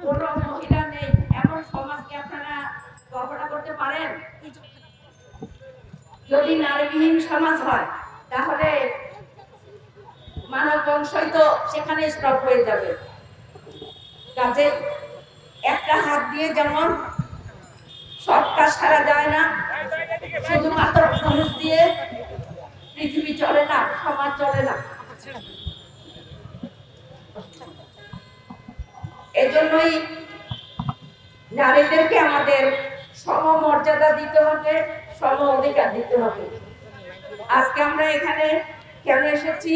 কোনো মহিলা নেই এমন সমাজকে আপনারা কল্পনা করতে পারেন? যদি নারীবিহীন সমাজ হয় তাহলে মানব বংশই তো সেখানে স্টপ হয়ে যাবে। কাজে একটা হাত দিয়ে যেমন সব কাজ সারা যায় না, শুধুমাত্র পুরুষ দিয়ে পৃথিবী চলে না, সমাজ চলে না। এজন্যই নারীদেরকে আমাদের সমমর্যাদা দিতে হবে, সম অধিকার দিতে হবে। আজকে আমরা এখানে কেন এসেছি?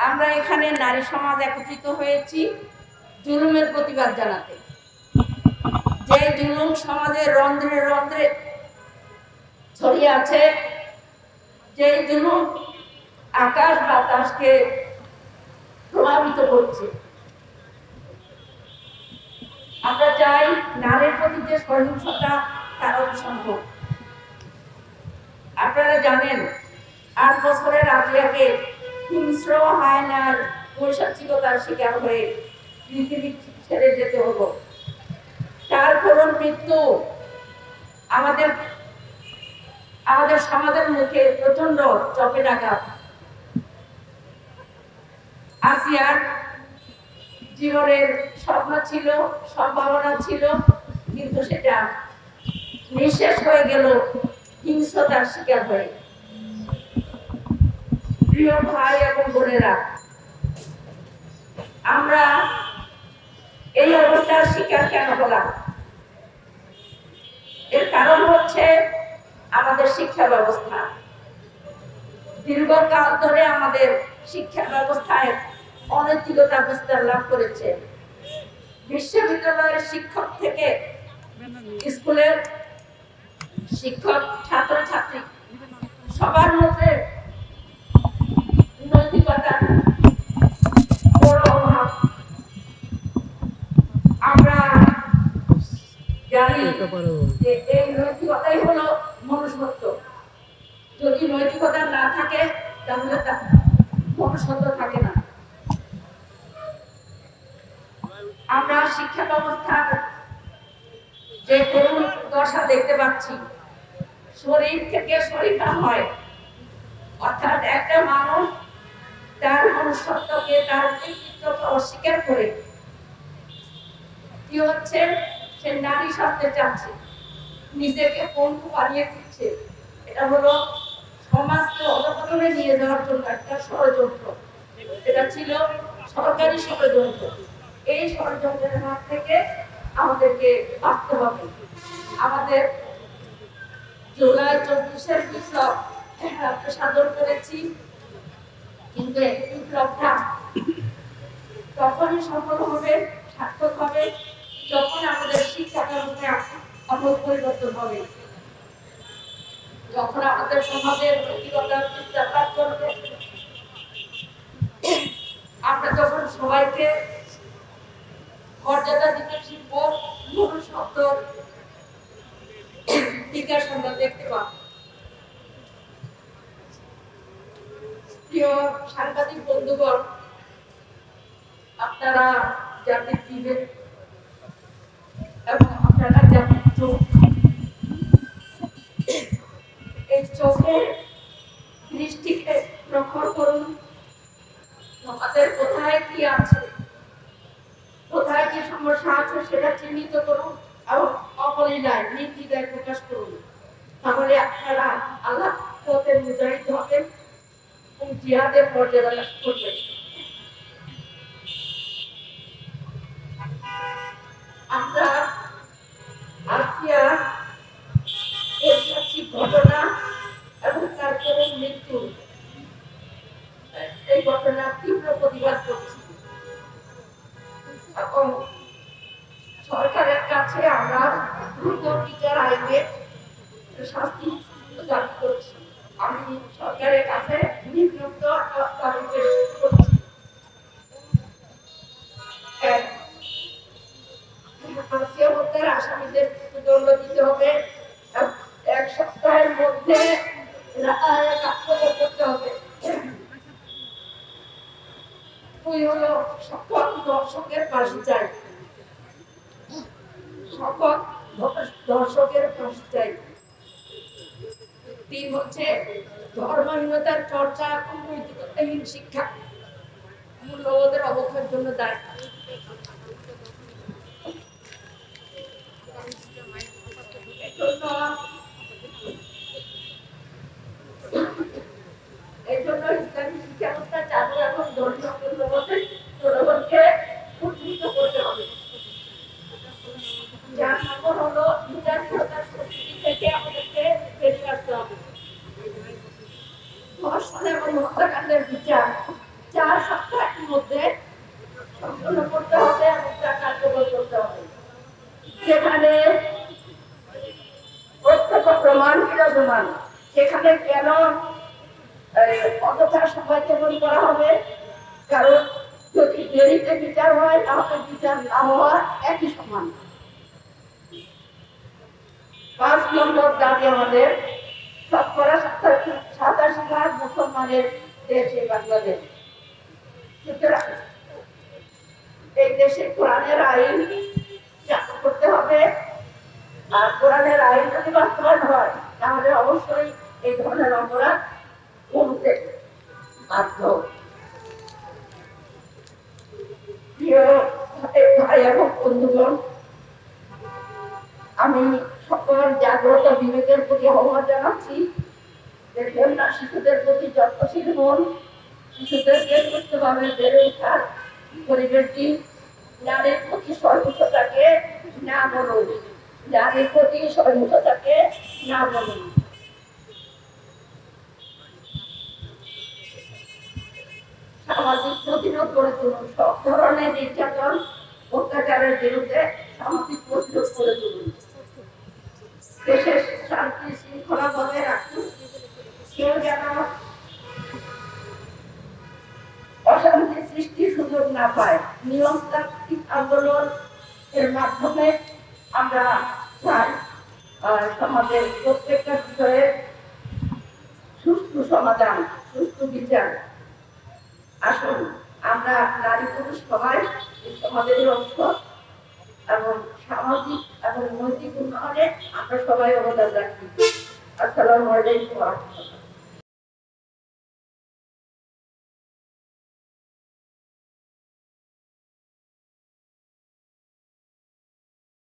আমরা এখানে নারী সমাজ একত্রিত হয়েছি জুলুমের প্রতিবাদ জানাতে। যে জুলুম সমাজের রন্ধ্রে রন্ধ্রে ছড়িয়ে আছে, যে জুলুম আকাশ বাতাসকে প্রভাবিত করছে। আমরা চাই নারীর প্রতি যে সহিংসতা তার অবসান। আপনারা জানেন 8 বছরের রাজিয়াকে হিংস্র হায়নার পৈশাচিকতার শিকার হয়ে পৃথিবী ছেড়ে যেতে হলো। তার করুণ মৃত্যু আমাদের সমাজের মুখে প্রচন্ড চপের আঘাত। আসিয়ার জীবনের স্বপ্ন ছিল, সম্ভাবনা ছিল, কিন্তু সেটা নিঃশেষ হয়ে গেল হিংস্রতার শিকার হয়ে। প্রিয় ভাই এবং বোনেরা, আমরা এই অবস্থার শিকার কেন হলাম? এর কারণ হচ্ছে আমাদের শিক্ষা ব্যবস্থা। দীর্ঘকাল ধরে আমাদের শিক্ষা ব্যবস্থায় অনৈতিকতা বিস্তার লাভ করেছে। বিশ্ববিদ্যালয়ের শিক্ষক থেকে স্কুলের শিক্ষক, ছাত্র ছাত্রী সবার মধ্যে নৈতিকতার বড় অভাব। আমরা জানি যে এই নৈতিকতাই হলো মনুষ্যত্ব। যদি নৈতিকতা না থাকে তাহলে তা মনুষ্যত্ব থাকে না। আমরা শিক্ষা ব্যবস্থার যে করুণ দশা দেখতে পাচ্ছি, শরীর থেকে শরীফা হয়, অর্থাৎ একটা মানুষ তার মনুষ্যত্বকে, তার ব্যক্তিত্বকে অস্বীকার করে কি হচ্ছে, সে নারী সাজতে চাচ্ছে, নিজেকে পঙ্গু বানিয়ে দিচ্ছে। এটা হলো সমাজকে অধঃপতনে নিয়ে যাওয়ার জন্য একটা ষড়যন্ত্র। এটা ছিল সরকারি ষড়যন্ত্র। এই ষড়যন্ত্রের হাত থেকে আমাদেরকে বাঁচতে হবে। আমাদের জুলাই 24-এর বিপ্লব সাধন করেছি, কিন্তু এই বিপ্লবটা তখনই সফল হবে, সার্থক হবে যখন আমাদের শিক্ষা ব্যবস্থায় আমূল পরিবর্তন হবে, যখন আমাদের সমাজের নৈতিকতার বিস্তার লাভ করবে, আমরা যখন সবাইকে মর্যাদা দিতে শিখব, মনুষ্যত্বর বিকাশ আমরা দেখতে পাব। প্রিয় সাংবাদিক বন্ধুগণ, আপনারা জাতির বিবেক এবং আপনারা জাতির চোখ, এই চোখের দৃষ্টিকে প্রখর করুন। আমাদের কোথায় কি আছে, কোথায় কি সমস্যা আছে সেটা চিহ্নিত করুন এবং অবলীলায় নির্দ্বিধায় প্রকাশ করুন। তাহলে আপনারা আল্লাহ পথে মুজাহিদ হবেন এবং জিহাদের মর্যাদা লাভ করবেন। আমরা আসিয়া ঐতিহাসিক ঘটনা এবং তার করুণ মৃত্যু, এই ঘটনার তীব্র প্রতিবাদ করছি এবং সরকারের কাছে আমরা দ্রুত বিচার আইনে শাস্তি দাবি করছি। আমি সরকারের কাছে নিম্নোক্ত দাবি করছি। হত্যার আসামিদের মৃত্যুদণ্ড দিতে হবে, 1 সপ্তাহের মধ্যে কার্যকর করতে হবে। দুই হলো সকল দর্শকের পাশে চাই, সকল দর্শকের পাশে চাই। তিন হচ্ছে ধর্মহীনতার চর্চা এবং নৈতিকতাহীন শিক্ষা মূল্যবোধের অবক্ষয়ের জন্য দায়ী। এই জন্য ইসলামী শিক্ষা ব্যবস্থা চালু এখন ধর্মীয় মূল্যবোধে জনগণকে উদ্বুদ্ধ করতে হবে। যার নম্বর হলো বিচারহীনতার পরিস্থিতি থেকে আমাদেরকে বেরিয়ে আসতে হবে। ধর্ষণ এবং হত্যাকাণ্ডের বিচার 4 সপ্তাহের মধ্যে সম্পন্ন করতে হবে এবং তা কার্যকর করতে হবে। যেখানে প্রত্যক্ষ প্রমাণ বিরাজমান সেখানে কেন অযথা সময় যাপন করা হবে? কারণ যদি দেরিতে বিচার হয় তাহলে বিচার না হওয়া একই সমান। 5 নম্বর দাবি আমাদের শতকরা 87% মুসলমানের দেশ এই বাংলাদেশ। সুতরাং এই দেশে কোরআনের আইন চালু করতে হবে। আর কোরআনের আইন যদি বাস্তবায়ন হয় তাহলে অবশ্যই এই ধরনের অপরাধ কমতে বাধ্য। প্রিয় ভাই এবং বন্ধুগণ, আমি সকল জাগ্রত বিবেকের প্রতি আহ্বান জানাচ্ছি যে কন্যা শিশুদের প্রতি যত্নশীল হন। শিশুদেরকে সুস্থভাবে বেড়ে ওঠার পরিবেশটি নারীর প্রতি সহিংসতাকে না বলুন, নারীর প্রতি সহিংসতাকে না বলুন। সামাজিক প্রতিরোধ গড়ে তুলুন, সব ধরনের নির্যাতন অত্যাচারের বিরুদ্ধে সামাজিক প্রতিরোধ গড়ে তুলুন। দেশের শান্তি শৃঙ্খলা বজায় রাখুন। কেউ যেন অশান্তি সৃষ্টির সুযোগ না পায়। নিয়মতান্ত্রিক আন্দোলন এর মাধ্যমে আমরা চাই সমাজের প্রত্যেকটা বিষয়ে সুষ্ঠু সমাধান, সুষ্ঠু বিচার। আসুন আমরা নারী পুরুষ সবাই এই সমাজের অংশ এবং সামাজিক এবং নৈতিক উন্নয়নে আমরা সবাই অবদান রাখি। আসসালামু আলাইকুম ওয়া রাহমাতুল্লাহ।